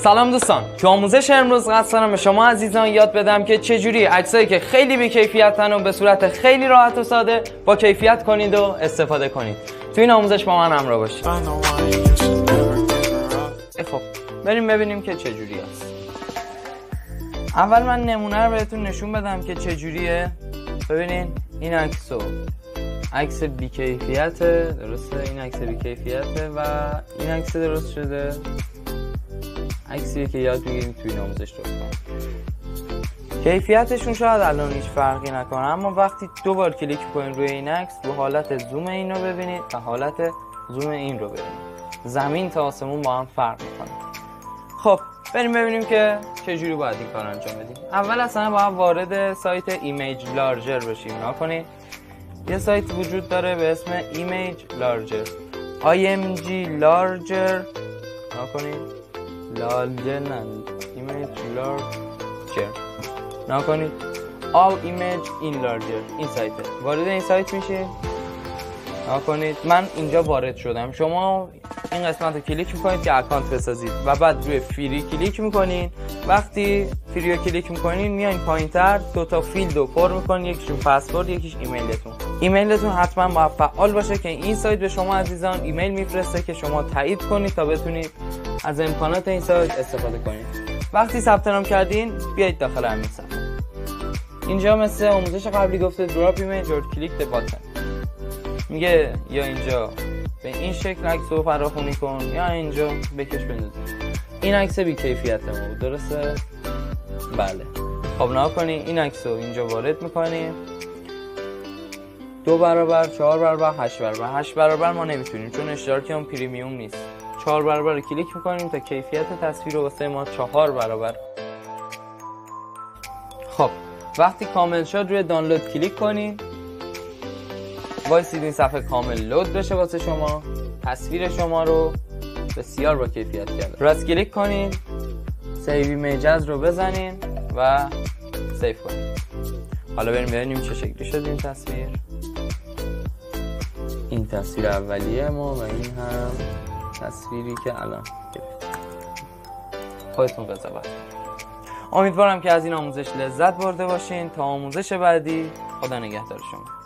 سلام دوستان، تو آموزش امروز قصد دارم به شما عزیزان یاد بدم که چجوری عکسایی که خیلی بی‌کیفیتن و به صورت خیلی راحت و ساده با کیفیت کنید و استفاده کنید. تو این آموزش با من همراه باشید. خب بریم ببینیم که چجوری است. اول من نمونه رو بهتون نشون بدم که چجوریه. ببینین این عکس بی‌کیفیته، درسته؟ این عکس بی‌کیفیته و این عکس درست شده. عکسیه که یاد بگیریم توی این آموزش درست کنیم. کیفیتشون شاید الان هیچ فرقی نکنه، اما وقتی دوبار کلیک کنید روی این عکس رو حالت زوم این رو ببینید و حالت زوم این رو ببینید. زمین تا آسمون با هم فرق میکنه. خب بریم ببینیم که چجوری باید این کار انجام بدیم. اول اصلا باید وارد سایت ایمیج لارجر بشیم. نکنید یه سایت وجود داره به اسم ایمیج لارجر، IMG لارجر. نکنید ایمیج لارجر نکنید all image in larger. این سایته، وارد این سایت میشید. نکنید من اینجا وارد شدم. شما این قسمت رو کلیک میکنید که اکانت بسازید و بعد روی فری کلیک میکنید. وقتی فری رو کلیک میکنید میاین پایینتر دو تا فیلد رو پر میکنید، یکیشون پسورد یکیش ایمیلتون حتما باید فعال باشه که این سایت به شما عزیزان ایمیل میفرسته که شما تایید کنید تا بتونید از امکانات این سایت استفاده کنید. وقتی ثبت نام کردین بیایید داخل همین صفحه. اینجا مثل آموزش قبلی گفته drop image or click the button. میگه یا اینجا به این شکل عکس رو فراخونی کن یا اینجا بکش بنداز. این عکس بی کیفیت ما بود، درسته؟ بله. خب نکنی این عکس رو اینجا وارد میکنیم. 2 برابر، 4 برابر، 8 برابر. 8 برابر ما نمیتونیم چون اشتراکی هم پریمیوم نیست. 4 برابر رو کلیک میکنیم تا کیفیت تصویر رو واسه ما 4 برابر. خب وقتی کامل شد روی دانلود کلیک کنید. وایسید این صفحه کامل لود بشه واسه شما. تصویر شما رو بسیار با کیفیت کرده. راست کلیک کنید، سیو ایمیج رو بزنین و سیو کنید. حالا بریم ببینیم چه شکلی شد این تصویر. این تصویر اولیه ما و این هم تصویری که الان گرفتیم. خودتون قضاوت. امیدوارم که از این آموزش لذت برده باشین. تا آموزش بعدی، خدا نگهدار شما.